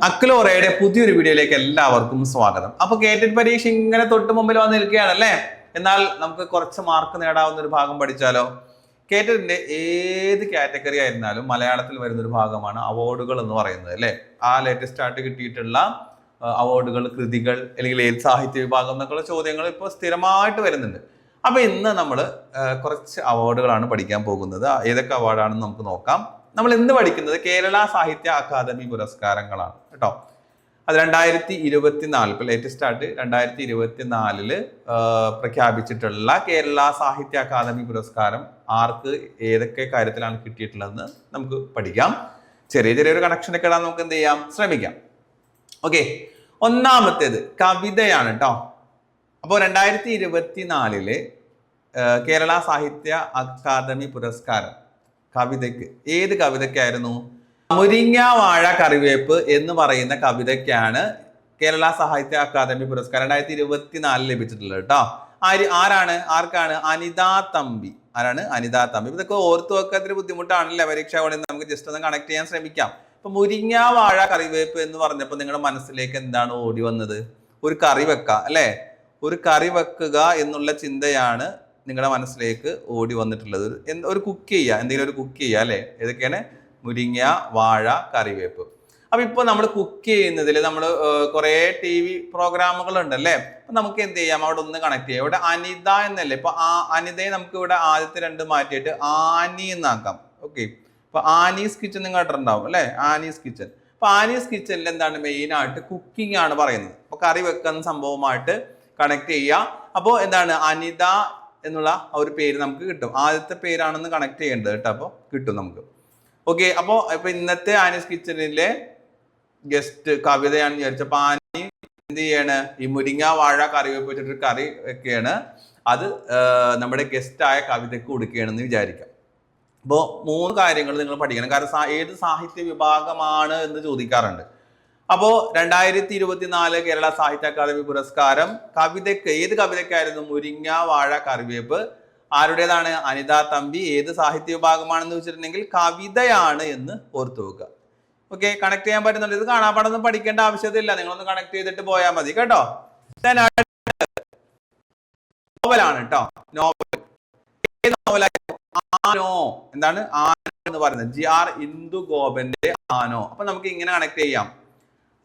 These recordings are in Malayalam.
അക്ലോറയുടെ പുതിയൊരു വീഡിയോയിലേക്ക് എല്ലാവർക്കും സ്വാഗതം. അപ്പൊ കേറ്റഡ് പരീക്ഷ ഇങ്ങനെ തൊട്ട് മുമ്പിൽ വന്ന് നിൽക്കുകയാണല്ലേ. എന്നാൽ നമുക്ക് കുറച്ച് മാർക്ക് നേടാവുന്ന ഒരു ഭാഗം പഠിച്ചാലോ. കേറ്റഡിന്റെ ഏത് കാറ്റഗറി ആയിരുന്നാലും മലയാളത്തിൽ വരുന്ന ഒരു ഭാഗമാണ് അവാർഡുകൾ എന്ന് പറയുന്നത് അല്ലെ. ആ ലേറ്റസ്റ്റ് ആയിട്ട് കിട്ടിയിട്ടുള്ള അവാർഡുകൾ, കൃതികൾ, അല്ലെങ്കിൽ ഏത് സാഹിത്യ വിഭാഗം എന്നൊക്കെയുള്ള ചോദ്യങ്ങൾ ഇപ്പോൾ സ്ഥിരമായിട്ട് വരുന്നുണ്ട്. അപ്പൊ ഇന്ന് നമ്മൾ കുറച്ച് അവാർഡുകളാണ് പഠിക്കാൻ പോകുന്നത്. ഏതൊക്കെ അവാർഡാണെന്ന് നമുക്ക് നോക്കാം. നമ്മൾ ഇന്ന് പഠിക്കുന്നത് കേരള സാഹിത്യ അക്കാദമി പുരസ്കാരങ്ങളാണ് കേട്ടോ. അത് 2024 ലേറ്റസ്റ്റ് ആയിട്ട് 2024 പ്രഖ്യാപിച്ചിട്ടുള്ള കേരള സാഹിത്യ അക്കാദമി പുരസ്കാരം ആർക്ക് ഏതൊക്കെ കാര്യത്തിലാണ് കിട്ടിയിട്ടുള്ളതെന്ന് നമുക്ക് പഠിക്കാം. ചെറിയൊരു കണക്ഷൻ ഒക്കെ ഇടാൻ നമുക്ക് എന്ത് ചെയ്യാം, ശ്രമിക്കാം. ഓക്കെ, ഒന്നാമത്തേത് കവിതയാണ് കേട്ടോ. അപ്പോൾ 2024 കേരള സാഹിത്യ അക്കാദമി പുരസ്കാരം കവിതയ്ക്ക്, ഏത് കവിതയ്ക്കായിരുന്നു? മുരിങ്ങ വാഴ കറിവേപ്പ് എന്ന് പറയുന്ന കവിതയ്ക്കാണ് കേരള സാഹിത്യ അക്കാദമി പുരസ്കാരം 2024 ലഭിച്ചിട്ടുള്ളത് കേട്ടോ. ആർക്കാണ്? അനിതാ തമ്പി. ആരാണ്? അനിതാ തമ്പി. ഇതൊക്കെ ഓർത്തു വെക്കാത്തൊരു ബുദ്ധിമുട്ടാണല്ലേ പരീക്ഷ കൊണ്ട്. നമുക്ക് ജസ്റ്റ് ഒന്ന് കണക്ട് ചെയ്യാൻ ശ്രമിക്കാം. ഇപ്പൊ മുരിങ്ങ വാഴ കറിവേപ്പ് എന്ന് പറഞ്ഞപ്പോൾ നിങ്ങളുടെ മനസ്സിലേക്ക് എന്താണ് ഓടി വന്നത്? ഒരു കറി വെക്കുക അല്ലെ. ഒരു കറി വെക്കുക എന്നുള്ള ചിന്തയാണ് നിങ്ങളുടെ മനസ്സിലേക്ക് ഓടി വന്നിട്ടുള്ളത്. ഒരു കുക്ക് ചെയ്യുക, എന്തെങ്കിലും ഒരു കുക്ക് ചെയ്യുക അല്ലെ. ഏതൊക്കെയാണ്? മുരിങ്ങ, വാഴ, കറിവേപ്പ്. അപ്പൊ ഇപ്പൊ നമ്മൾ കുക്ക് ചെയ്യുന്നതിൽ നമ്മൾ കുറെ TV പ്രോഗ്രാമുകൾ ഉണ്ടല്ലേ. അപ്പൊ നമുക്ക് എന്ത് ചെയ്യാം, അവിടെ ഒന്ന് കണക്ട് ചെയ്യാം. ഇവിടെ അനിത എന്നല്ലേ. ഇപ്പൊ അനിതയെ നമുക്ക് ഇവിടെ ആദ്യത്തെ 2 മാറ്റിയിട്ട് ആനി എന്നാക്കാം. ഓക്കെ, ഇപ്പൊ ആനീസ് കിച്ചൺ നിങ്ങൾ കേട്ടിട്ടുണ്ടാവും അല്ലെ. Annie's kitchen. അപ്പൊ ആനീസ് കിച്ചണിൽ എന്താണ് മെയിൻ ആയിട്ട് കുക്കിംഗ് ആണ് പറയുന്നത്. അപ്പൊ കറി വെക്കുന്ന സംഭവമായിട്ട് കണക്ട് ചെയ്യുക. അപ്പോ എന്താണ് അനിത എന്നുള്ള ഒരു പേര് നമുക്ക് കിട്ടും. ആദ്യത്തെ പേരാണെന്ന് കണക്ട് ചെയ്യേണ്ടത് കേട്ടോ. അപ്പോൾ കിട്ടും നമുക്ക്. ഓക്കെ, അപ്പോൾ ഇപ്പൊ ഇന്നത്തെ ആനീസ് കിച്ചണിലെ ഗസ്റ്റ് കവിതയാണെന്ന് വിചാരിച്ചപ്പോ ആനി എന്ത് ചെയ്യാണ്? ഈ മുരിങ്ങ വാഴ കറിവേപ്പ് വെച്ചിട്ടൊരു കറി ഒക്കെയാണ്. അത് നമ്മുടെ ഗസ്റ്റ് ആയ കവിതയ്ക്ക് കൊടുക്കുകയാണെന്ന് വിചാരിക്കാം. അപ്പോൾ 3 കാര്യങ്ങൾ നിങ്ങൾ പഠിക്കണം. കാരണം ഏത് സാഹിത്യ വിഭാഗമാണ് എന്ന് ചോദിക്കാറുണ്ട്. അപ്പോ 2024 കേരള സാഹിത്യ അക്കാദമി പുരസ്കാരം കവിതയ്ക്ക്, ഏത് കവിതയ്ക്കായിരുന്നു? മുരിങ്ങ വാഴ കറിവേപ്പ്. ആരുടേതാണ്? അനിതാ തമ്പി. ഏത് സാഹിത്യ വിഭാഗമാണെന്ന് വെച്ചിട്ടുണ്ടെങ്കിൽ കവിതയാണ് എന്ന് ഓർത്തു വെക്കുക. ഓക്കെ, കണക്ട് ചെയ്യാൻ പറ്റുന്നുണ്ട്. ഇത് കാണാപ്പാടൊന്നും പഠിക്കേണ്ട ആവശ്യമില്ല, നിങ്ങളൊന്ന് കണക്ട് ചെയ്തിട്ട് പോയാൽ മതി കേട്ടോ. നോവലാണ് കേട്ടോ. നോവൽ. ഏത് നോവലായിരുന്നു? ആനോ. എന്താണ് ആനോ എന്ന് പറയുന്നത്? GR ഇന്ദുഗോപന്റെ ആനോ. അപ്പൊ നമുക്ക് ഇങ്ങനെ കണക്ട് ചെയ്യാം.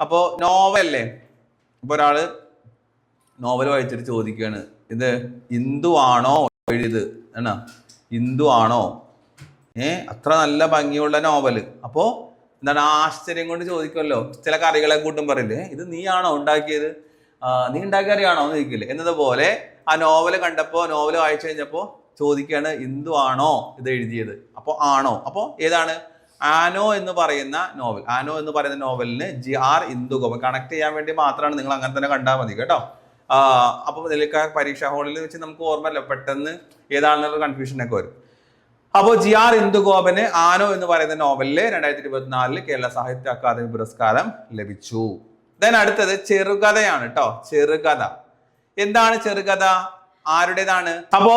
അപ്പോ നോവലല്ലേ. ഇപ്പൊ ഒരാള് നോവൽ വായിച്ചിട്ട് ചോദിക്കുകയാണ്, ഇത് ഇന്ദു ആണോ എഴുതിയത്? എന്നാ ഇന്ദു ആണോ? അത്ര നല്ല ഭംഗിയുള്ള നോവല്. അപ്പോ എന്താണ് ആശ്ചര്യം കൊണ്ട് ചോദിക്കുമല്ലോ. ചില കറികളെ കൂട്ടും പറയില്ലേ, ഇത് നീ ആണോ ഉണ്ടാക്കിയത്? നീ ഉണ്ടാക്കിയ കറിയാണോ എന്ന് ചോദിക്കില്ലേ. എന്നതുപോലെ ആ നോവല് കണ്ടപ്പോ, നോവല് വായിച്ചു കഴിഞ്ഞപ്പോ ചോദിക്കുകയാണ്, ഇന്ദു ആണോ ഇത് എഴുതിയത്? അപ്പോ ആണോ. അപ്പോ ഏതാണ്? ആനോ എന്ന് പറയുന്ന നോവൽ. ആനോ എന്ന് പറയുന്ന നോവലിന് GR ഇന്ദുഗോപൻ. കണക്ട് ചെയ്യാൻ വേണ്ടി മാത്രമാണ്, നിങ്ങൾ അങ്ങനെ തന്നെ കണ്ടാൽ മതി കേട്ടോ. അപ്പൊ ഇതിലേക്ക് പരീക്ഷാ ഹാളിൽ വെച്ച് നമുക്ക് ഓർമ്മല്ല, പെട്ടെന്ന് ഏതാണെന്നുള്ള കൺഫ്യൂഷൻ ഒക്കെ വരും. അപ്പോൾ GR ഇന്ദുഗോപന് ആനോ എന്ന് പറയുന്ന നോവലില് 2024 കേരള സാഹിത്യ അക്കാദമി പുരസ്കാരം ലഭിച്ചു. ദെൻ അടുത്തത് ചെറുകഥയാണ് കേട്ടോ. ചെറുകഥ. എന്താണ് ചെറുകഥ? ആരുടേതാണ്? അപ്പോ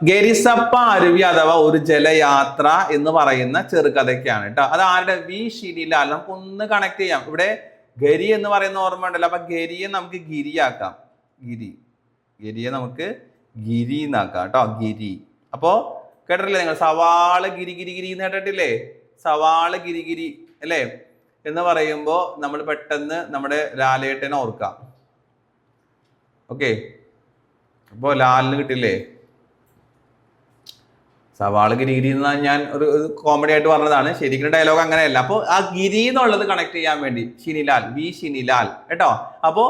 ഗരിസപ്പ അരുവി അഥവാ ഒരു ജലയാത്ര എന്ന് പറയുന്ന ചെറുകഥയ്ക്കാണ് കേട്ടോ. അത് ആരുടെ? വി ശ്രീലാൽ. നമുക്ക് ഒന്ന് കണക്ട് ചെയ്യാം. ഇവിടെ ഗരി എന്ന് പറയുന്ന ഓർമ്മ ഉണ്ടല്ലോ. അപ്പൊ ഗരിയെ നമുക്ക് ഗിരിയാക്കാം. ഗിരിയെ നമുക്ക് ഗിരി എന്നാക്കാം കേട്ടോ. ഗിരി. അപ്പോ കേട്ടിട്ടില്ലേ നിങ്ങൾ? സവാള് ഗിരി ഗിരി ഗിരി എന്ന് കേട്ടിട്ടില്ലേ? സവാള് ഗിരി ഗിരി അല്ലേ എന്ന് പറയുമ്പോ നമ്മൾ പെട്ടെന്ന് നമ്മുടെ ലാലേട്ടനെ ഓർക്കാം. ഓക്കെ, അപ്പോ ലാലിന് കിട്ടില്ലേ? സവാള് ഗിരിഗിരി എന്ന് ഞാൻ ഒരു കോമഡി ആയിട്ട് പറഞ്ഞതാണ്. ശരിക്കും ഡയലോഗ് അങ്ങനെയല്ല. അപ്പോൾ ആ ഗിരി എന്നുള്ളത് കണക്ട് ചെയ്യാൻ വേണ്ടി ശിനിലാൽ, വി ശിനിലാൽ കേട്ടോ. അപ്പോ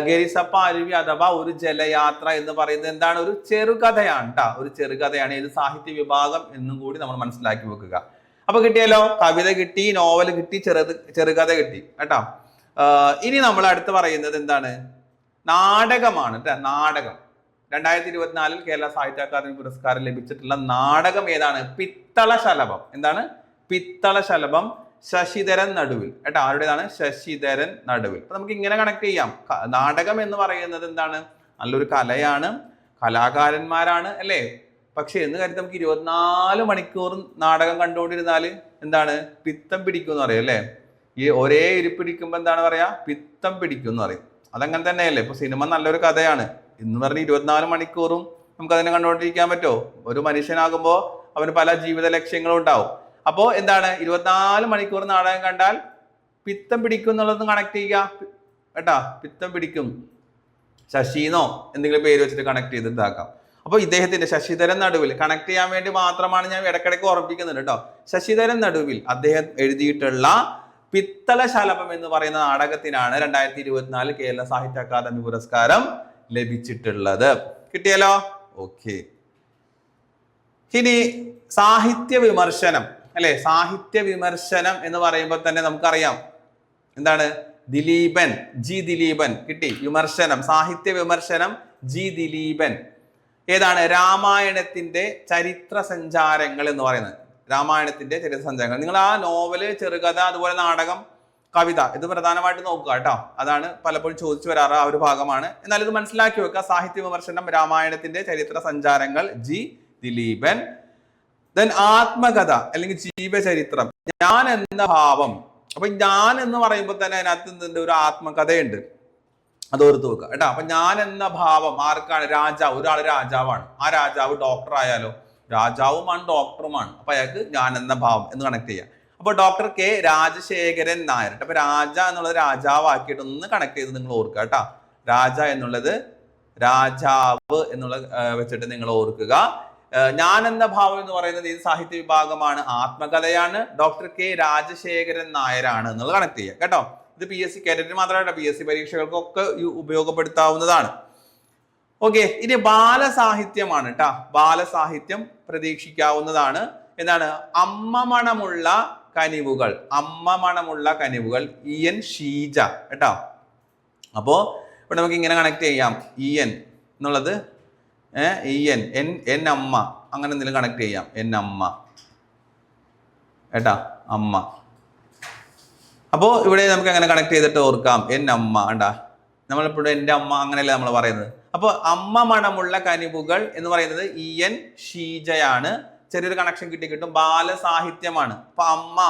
ഗരിസപ്പ അരുവി അഥവാ ഒരു ജലയാത്ര എന്ന് പറയുന്നത് എന്താണ്? ഒരു ചെറുകഥയാണ് കേട്ടോ. ഒരു ചെറുകഥയാണ്. ഏത് സാഹിത്യ വിഭാഗം എന്നും കൂടി നമ്മൾ മനസ്സിലാക്കി വെക്കുക. അപ്പൊ കിട്ടിയല്ലോ. കവിത കിട്ടി, നോവൽ കിട്ടി, ചെറുകഥ കിട്ടി കേട്ടോ. ഇനി നമ്മൾ അടുത്ത് പറയുന്നത് എന്താണ്? നാടകമാണ് കേട്ടോ. നാടകം. 2024 കേരള സാഹിത്യ അക്കാദമി പുരസ്കാരം ലഭിച്ചിട്ടുള്ള നാടകം ഏതാണ്? പിത്തളശലഭം. എന്താണ്? പിത്തളശലഭം. ശശിധരൻ നടുവിൽ കേട്ടോ. ആരുടേതാണ്? ശശിധരൻ നടുവിൽ. അപ്പൊ നമുക്ക് ഇങ്ങനെ കണക്ട് ചെയ്യാം. നാടകം എന്ന് പറയുന്നത് എന്താണ്? നല്ലൊരു കലയാണ്, കലാകാരന്മാരാണ് അല്ലേ. പക്ഷെ എന്ന് കരുതി നമുക്ക് 24 മണിക്കൂറും നാടകം കണ്ടുകൊണ്ടിരുന്നാൽ എന്താണ്? പിത്തം പിടിക്കും എന്ന് പറയും അല്ലേ. ഈ ഒരേ ഇരിപ്പിടിക്കുമ്പോൾ എന്താണ് പറയാ, പിത്തം പിടിക്കും എന്ന് പറയും. അതങ്ങനെ തന്നെയല്ലേ. ഇപ്പൊ സിനിമ നല്ലൊരു കഥയാണ് എന്ന് പറഞ്ഞ് 24 മണിക്കൂറും നമുക്ക് അതിനെ കണ്ടുകൊണ്ടിരിക്കാൻ പറ്റുമോ? ഒരു മനുഷ്യനാകുമ്പോൾ അവന് പല ജീവിത ലക്ഷ്യങ്ങളും ഉണ്ടാവും. അപ്പോ എന്താണ്, 24 മണിക്കൂർ നാടകം കണ്ടാൽ പിത്തം പിടിക്കും എന്നുള്ളതൊന്ന് കണക്ട് ചെയ്യുക കേട്ടാ. പിത്തം പിടിക്കും, ശശിന്നോ എന്തെങ്കിലും പേര് വെച്ചിട്ട് കണക്ട് ചെയ്ത് ഇതാക്കാം. അപ്പൊ ഇദ്ദേഹത്തിന്റെ ശശിധരൻ നടുവിൽ കണക്ട് ചെയ്യാൻ വേണ്ടി മാത്രമാണ് ഞാൻ ഇടയ്ക്കിടയ്ക്ക് ഓർമ്മിപ്പിക്കുന്നുണ്ട് കേട്ടോ. ശശിധരൻ നടുവിൽ അദ്ദേഹം എഴുതിയിട്ടുള്ള പിത്തള ശലഭം എന്ന് പറയുന്ന നാടകത്തിനാണ് 2024 കേരള സാഹിത്യ അക്കാദമി പുരസ്കാരം ലഭിച്ചിട്ടുള്ളത്. കിട്ടിയല്ലോ? ഓക്കെ. ഇനി സാഹിത്യ വിമർശനം അല്ലെ, സാഹിത്യ വിമർശനം എന്ന് പറയുമ്പോൾ തന്നെ നമുക്കറിയാം എന്താണ്, ദിലീപൻ, ജി ദിലീപൻ കിട്ടി. വിമർശനം, സാഹിത്യ വിമർശനം ജി ദിലീപൻ. ഏതാണ്? രാമായണത്തിന്റെ ചരിത്ര സഞ്ചാരങ്ങൾ എന്ന് പറയുന്നത്. രാമായണത്തിന്റെ ചരിത്ര സഞ്ചാരങ്ങൾ. നിങ്ങൾ ആ നോവല്, ചെറുകഥ, അതുപോലെ നാടകം, കവിത ഇത് പ്രധാനമായിട്ട് നോക്കുക കേട്ടോ. അതാണ് പലപ്പോഴും ചോദിച്ചു വരാറ്, ആ ഒരു ഭാഗമാണ്. എന്നാൽ ഇത് മനസ്സിലാക്കി വെക്കുക. സാഹിത്യ വിമർശനം രാമായണത്തിന്റെ ചരിത്ര സഞ്ചാരങ്ങൾ ജി ദിലീപൻ. ദെൻ ആത്മകഥ അല്ലെങ്കിൽ ജീവചരിത്രം ഞാൻ എന്ന ഭാവം. അപ്പൊ ഞാൻ എന്ന് പറയുമ്പോൾ തന്നെ അതിനകത്ത് ഒരു ആത്മകഥയുണ്ട്, അത് ഓർത്ത് വെക്കുക കേട്ടോ. അപ്പൊ ഞാൻ എന്ന ഭാവം ആർക്കാണ്? രാജാവ്. ഒരാൾ രാജാവാണ്. ആ രാജാവ് ഡോക്ടർ ആയാലോ? രാജാവുമാണ് ഡോക്ടറുമാണ്. അപ്പൊ അയാൾക്ക് ഞാൻ എന്ന ഭാവം എന്ന് കണക്ട് ചെയ്യാം. അപ്പൊ ഡോക്ടർ കെ രാജശേഖരൻ നായർ. അപ്പൊ രാജ എന്നുള്ളത് രാജാവാക്കിയിട്ട് ഒന്ന് കണക്ട് ചെയ്ത് നിങ്ങൾ ഓർക്കുക കേട്ടോ. രാജ എന്നുള്ളത് രാജാവ് എന്നുള്ള വെച്ചിട്ട് നിങ്ങൾ ഓർക്കുക. ഞാൻ എന്ന ഭാവം എന്ന് പറയുന്നത് ഇത് സാഹിത്യ വിഭാഗമാണ്, ആത്മകഥയാണ്, ഡോക്ടർ കെ രാജശേഖരൻ നായരാണ് എന്നുള്ളത് കണക്ട് ചെയ്യുക കേട്ടോ. ഇത് PSC കാറ്റഗറി മാത്രമല്ല, PSC പരീക്ഷകൾക്കൊക്കെ ഉപയോഗപ്പെടുത്താവുന്നതാണ്. ഓക്കെ. ഇനി ബാലസാഹിത്യമാണ് കേട്ടോ. ബാലസാഹിത്യം പ്രതീക്ഷിക്കാവുന്നതാണ്. എന്താണ്? അമ്മ മണമുള്ള കനിവുകൾ. അമ്മ മണമുള്ള കനിവുകൾ, EN ഷീജ കേട്ടോ. അപ്പോ ഇവിടെ നമുക്ക് ഇങ്ങനെ കണക്ട് ചെയ്യാം. EN എന്നുള്ളത് EN എൻ അമ്മ, അങ്ങനെ എന്തെങ്കിലും കണക്ട് ചെയ്യാം. എൻ അമ്മ കേട്ടാ, അമ്മ. അപ്പോ ഇവിടെ നമുക്ക് അങ്ങനെ കണക്ട് ചെയ്തിട്ട് ഓർക്കാം. എൻ അമ്മ കണ്ടാ, നമ്മളിപ്പോഴും എൻ്റെ അമ്മ അങ്ങനെയല്ലേ നമ്മൾ പറയുന്നത്. അപ്പൊ അമ്മ മണമുള്ള കനിവുകൾ എന്ന് പറയുന്നത് EN ഷീജയാണ്. ചെറിയൊരു കണക്ഷൻ കിട്ടും. ബാലസാഹിത്യമാണ്. അപ്പൊ അമ്മ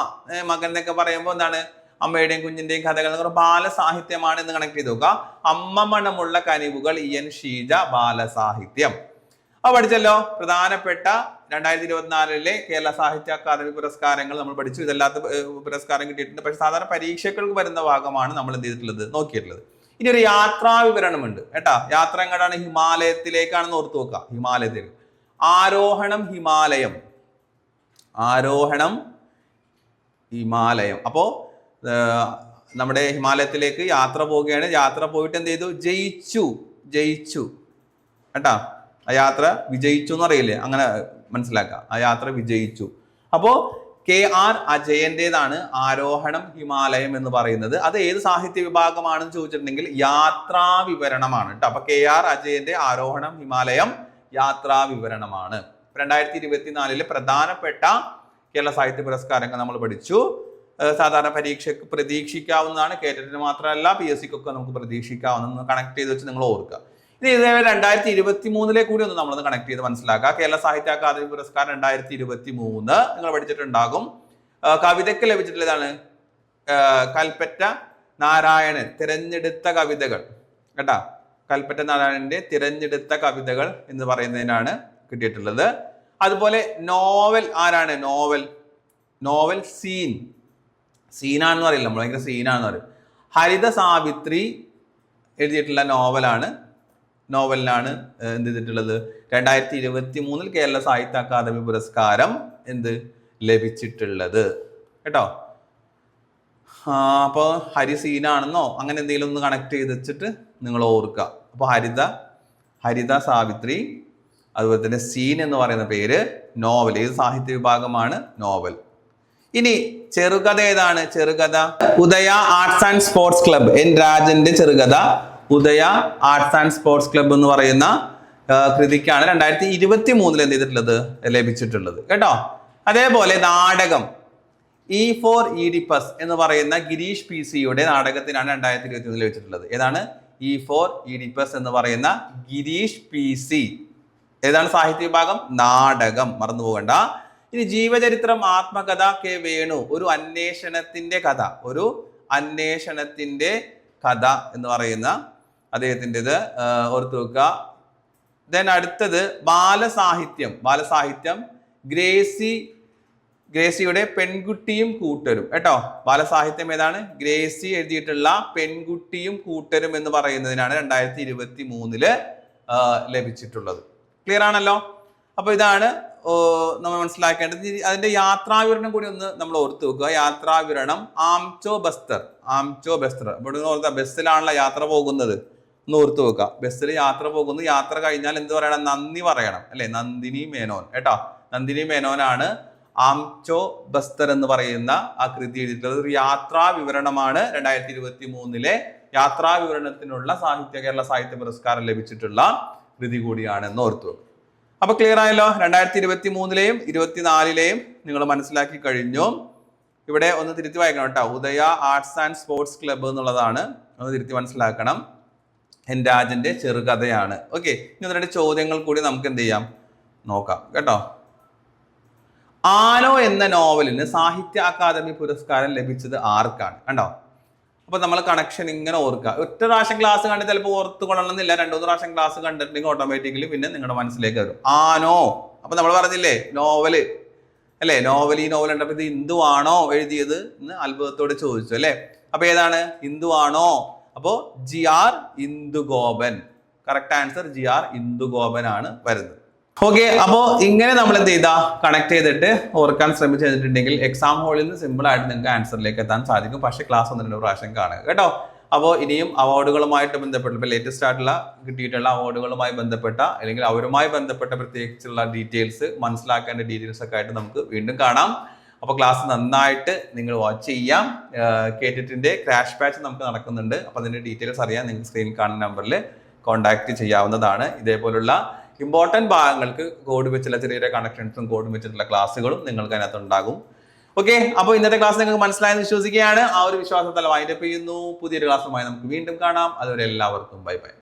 മകൻ എന്നൊക്കെ പറയുമ്പോൾ എന്താണ്, അമ്മയുടെയും കുഞ്ഞിന്റെയും കഥകൾ എന്ന് പറയുമ്പോൾ ബാലസാഹിത്യമാണ് എന്ന് കണക്ട് ചെയ്ത് നോക്കുക. അമ്മ മണമുള്ള കനിവുകൾ EN ഷീജ, ബാലസാഹിത്യം. അപ്പൊ പഠിച്ചല്ലോ. പ്രധാനപ്പെട്ട 2024 കേരള സാഹിത്യ അക്കാദമി പുരസ്കാരങ്ങൾ നമ്മൾ പഠിച്ചു. ഇതല്ലാത്ത പുരസ്കാരം കിട്ടിയിട്ടുണ്ട്. പക്ഷെ സാധാരണ പരീക്ഷകൾക്ക് വരുന്ന ഭാഗമാണ് നമ്മൾ എന്ത് ചെയ്തിട്ടുള്ളത്, നോക്കിയിട്ടുള്ളത്. ഇനി ഒരു യാത്രാ വിവരണമുണ്ട് കേട്ടാ. യാത്ര എങ്ങോട്ടാണ്? ഹിമാലയത്തിലേക്കാണെന്ന് ഓർത്ത് നോക്കുക. ഹിമാലയത്തിലേക്ക്. ആരോഹണം ഹിമാലയം. ആരോഹണം ഹിമാലയം. അപ്പോ നമ്മുടെ ഹിമാലയത്തിലേക്ക് യാത്ര പോവുകയാണ്. യാത്ര പോയിട്ട് എന്ത് ചെയ്തു? ജയിച്ചു കേട്ടാ. ആ യാത്ര വിജയിച്ചു എന്ന് അറിയില്ലേ, അങ്ങനെ മനസ്സിലാക്കുക. ആ യാത്ര വിജയിച്ചു. അപ്പോ KR അജയന്റേതാണ് ആരോഹണം ഹിമാലയം എന്ന് പറയുന്നത്. അത് ഏത് സാഹിത്യ വിഭാഗമാണെന്ന് ചോദിച്ചിട്ടുണ്ടെങ്കിൽ യാത്രാ വിവരണമാണ് കേട്ടോ. അപ്പൊ KR അജയന്റെ ആരോഹണം ഹിമാലയം യാത്രാ വിവരണമാണ്. 2024 പ്രധാനപ്പെട്ട കേരള സാഹിത്യ പുരസ്കാരങ്ങൾ നമ്മൾ പഠിച്ചു. സാധാരണ പരീക്ഷയ്ക്ക് പ്രതീക്ഷിക്കാവുന്നതാണ്. കേറ്ററ്റിന് മാത്രമല്ല, PSCക്കൊക്കെ നമുക്ക് പ്രതീക്ഷിക്കാവുന്ന കണക്ട് ചെയ്ത് വെച്ച് നിങ്ങൾ ഓർക്കുക. ഇനി ഇതേപോലെ 2023 കൂടി ഒന്ന് നമ്മളൊന്ന് കണക്ട് ചെയ്ത് മനസ്സിലാക്കുക. കേരള സാഹിത്യ അക്കാദമി പുരസ്കാരം 2023 നിങ്ങൾ പഠിച്ചിട്ടുണ്ടാകും. കവിതയ്ക്ക് ലഭിച്ചിട്ടുള്ളതാണ് കൽപ്പറ്റ നാരായണൻ തിരഞ്ഞെടുത്ത കവിതകൾ കേട്ടാ. കൽപ്പറ്റ നാരായണന്റെ തിരഞ്ഞെടുത്ത കവിതകൾ എന്ന് പറയുന്നതിനാണ് കിട്ടിയിട്ടുള്ളത്. അതുപോലെ നോവൽ ആരാണ്? നോവൽ സീനാണെന്ന് പറയില്ല, നമ്മൾ ഭയങ്കര സീനാണെന്ന് പറയും. ഹരിത സാവിത്രി എഴുതിയിട്ടുള്ള നോവലിനാണ് എന്ത് ചെയ്തിട്ടുള്ളത്? 2023 കേരള സാഹിത്യ അക്കാദമി പുരസ്കാരം ലഭിച്ചിട്ടുള്ളത് കേട്ടോ. അപ്പോൾ ഹരി സീനാണെന്നോ അങ്ങനെ എന്തെങ്കിലും ഒന്ന് കണക്ട് ചെയ്ത് വെച്ചിട്ട് നിങ്ങൾ ഓർക്കുക. അപ്പോൾ ഹരിത സാവിത്രി, അതുപോലെ തന്നെ സീൻ എന്ന് പറയുന്ന പേര് നോവൽ. ഏത് സാഹിത്യ വിഭാഗമാണ്? നോവൽ. ഇനി ചെറുകഥ ഏതാണ്? ചെറുകഥ Udaya arts and sports club. N രാജന്റെ ചെറുകഥ Udaya arts and sports club എന്ന് പറയുന്ന കൃതിക്കാണ് 2023 എന്ത് ചെയ്തിട്ടുള്ളത്? ലഭിച്ചിട്ടുള്ളത് കേട്ടോ. അതേപോലെ നാടകം E for Oedipus എന്ന് പറയുന്ന ഗിരീഷ് PC-യുടെ നാടകത്തിനാണ് 2023 ലഭിച്ചിട്ടുള്ളത്. ഏതാണ്? E for Oedipus എന്ന് പറയുന്ന ഗിരീഷ് PC. ഏതാണ് സാഹിത്യ വിഭാഗം? നാടകം. മറന്നു പോകണ്ട. ഇനി ജീവചരിത്രം ആത്മകഥ കെ വേണു, ഒരു അന്വേഷണത്തിന്റെ കഥ എന്ന് പറയുന്ന അദ്ദേഹത്തിൻ്റെത് ഓർത്തു വെക്കുക. ദെൻ അടുത്തത് ബാലസാഹിത്യം ഗ്രേസിയുടെ പെൺകുട്ടിയും കൂട്ടരും കേട്ടോ. ബാലസാഹിത്യം ഏതാണ്? ഗ്രേസി എഴുതിയിട്ടുള്ള പെൺകുട്ടിയും കൂട്ടരും എന്ന് പറയുന്നതിനാണ് 2023 ലഭിച്ചിട്ടുള്ളത്. ക്ലിയർ ആണല്ലോ? അപ്പൊ ഇതാണ് നമ്മൾ മനസ്സിലാക്കേണ്ടത്. അതിന്റെ യാത്രാവിവരണം കൂടി ഒന്ന് നമ്മൾ ഓർത്തു വെക്കുക. യാത്രാവിവരണം ആംചോ ബസ്തർ. ഇവിടെ ഓർത്താ ബസ്സിലാണല്ലോ യാത്ര പോകുന്നത് എന്ന് ഓർത്തു വെക്കുക. ബസ്സിൽ യാത്ര പോകുന്നു, യാത്ര കഴിഞ്ഞാൽ എന്ത് പറയണം? നന്ദി പറയണം അല്ലെ? നന്ദിനി മേനോൻ കേട്ടോ. നന്ദിനി മേനോനാണ് ആംചോ ബസ്തർ എന്ന് പറയുന്ന ആ കൃതി എഴുതിയിട്ടുള്ളത്. ഒരു യാത്രാ വിവരണമാണ്. 2023 യാത്രാ വിവരണത്തിനുള്ള കേരള സാഹിത്യ പുരസ്കാരം ലഭിച്ചിട്ടുള്ള കൃതി കൂടിയാണ് എന്ന് ഓർത്തു വെക്കുക. അപ്പൊ ക്ലിയർ ആയല്ലോ? 2023 24 നിങ്ങൾ മനസ്സിലാക്കി കഴിഞ്ഞു. ഇവിടെ ഒന്ന് തിരുത്തി വായിക്കണം കേട്ടോ. ഉദയ ആർട്സ് ആൻഡ് സ്പോർട്സ് ക്ലബ്ബ് എന്നുള്ളതാണ്. ഒന്ന് തിരുത്തി മനസ്സിലാക്കണം. എൻ രാജന്റെ ചെറുകഥയാണ്. ഓക്കെ, ഇനി 2 ചോദ്യങ്ങൾ കൂടി നമുക്ക് എന്ത് ചെയ്യാം? നോക്കാം കേട്ടോ. ആനോ എന്ന നോവലിന് സാഹിത്യ അക്കാദമി പുരസ്കാരം ലഭിച്ചത് ആർക്കാണ്? കണ്ടോ? അപ്പൊ നമ്മൾ കണക്ഷൻ ഇങ്ങനെ ഓർക്കുക. ഒറ്റ പ്രാവശ്യം ക്ലാസ് കണ്ട് ചിലപ്പോൾ ഓർത്ത് കൊള്ളണമെന്നില്ല. 2-3 പ്രാവശ്യം ക്ലാസ് കണ്ടിട്ടുണ്ടെങ്കിൽ ഓട്ടോമാറ്റിക്കലി പിന്നെ നിങ്ങളുടെ മനസ്സിലേക്ക് വരും. ആനോ, അപ്പൊ നമ്മൾ പറഞ്ഞില്ലേ നോവല് അല്ലെ? ഈ നോവൽ ഉണ്ടപ്പോ ഇത് ഹിന്ദു ആണോ എഴുതിയത് എന്ന് അത്ഭുതത്തോടെ ചോദിച്ചു അല്ലെ? അപ്പൊ ഏതാണ്? ഹിന്ദു ആണോ? അപ്പോ GR Indugopan. Correct answer GR Indugopan ആണ് വരുന്നത്. ഓക്കെ, അപ്പോ ഇങ്ങനെ നമ്മൾ എന്ത് ചെയ്താ കണക്ട് ചെയ്തിട്ട് ഓർക്കാൻ ശ്രമിച്ചു കഴിഞ്ഞിട്ടുണ്ടെങ്കിൽ എക്സാം ഹോളിൽ നിന്ന് സിമ്പിൾ ആയിട്ട് നിങ്ങൾക്ക് ആൻസറിലേക്ക് എത്താൻ സാധിക്കും. പക്ഷേ ക്ലാസ് 1-2 പ്രാവശ്യം കാണുക കേട്ടോ. അപ്പോൾ ഇനിയും അവാർഡുകളുമായിട്ട് ബന്ധപ്പെട്ട ഇപ്പോൾ ലേറ്റസ്റ്റ് ആയിട്ടുള്ള കിട്ടിയിട്ടുള്ള അവാർഡുകളുമായി ബന്ധപ്പെട്ട അല്ലെങ്കിൽ അവരുമായി ബന്ധപ്പെട്ട പ്രത്യേകിച്ചുള്ള ഡീറ്റെയിൽസ് മനസ്സിലാക്കേണ്ട ഡീറ്റെയിൽസ് ഒക്കെ ആയിട്ട് നമുക്ക് വീണ്ടും കാണാം. അപ്പോൾ ക്ലാസ് നന്നായിട്ട് നിങ്ങൾ വാച്ച് ചെയ്യാം. കേട്ടിട്ടിന്റെ ക്രാഷ് ബാച്ച് നമുക്ക് നടക്കുന്നുണ്ട്. അപ്പോൾ അതിന്റെ ഡീറ്റെയിൽസ് അറിയാൻ നിങ്ങൾക്ക് സ്ക്രീനിൽ കാണുന്ന നമ്പറിൽ കോൺടാക്ട് ചെയ്യാവുന്നതാണ്. ഇതേപോലുള്ള ഇമ്പോർട്ടൻറ്റ് ഭാഗങ്ങൾക്ക് കോഡ് വെച്ചുള്ള ചെറിയ കണക്ഷൻസും കോഡ് വെച്ചിട്ടുള്ള ക്ലാസ്സുകളും നിങ്ങൾക്ക് അതിനകത്ത് ഉണ്ടാകും. ഓക്കെ, അപ്പോൾ ഇന്നത്തെ ക്ലാസ് നിങ്ങൾക്ക് മനസ്സിലായെന്ന് വിശ്വസിക്കുകയാണ്. ആ ഒരു വിശ്വാസത്തിൽ വൈൻഡപ്പ് ചെയ്യുന്നു. പുതിയൊരു ക്ലാസ്സുമായി നമുക്ക് വീണ്ടും കാണാം. അതുവരെ എല്ലാവർക്കും ബൈ ബൈ.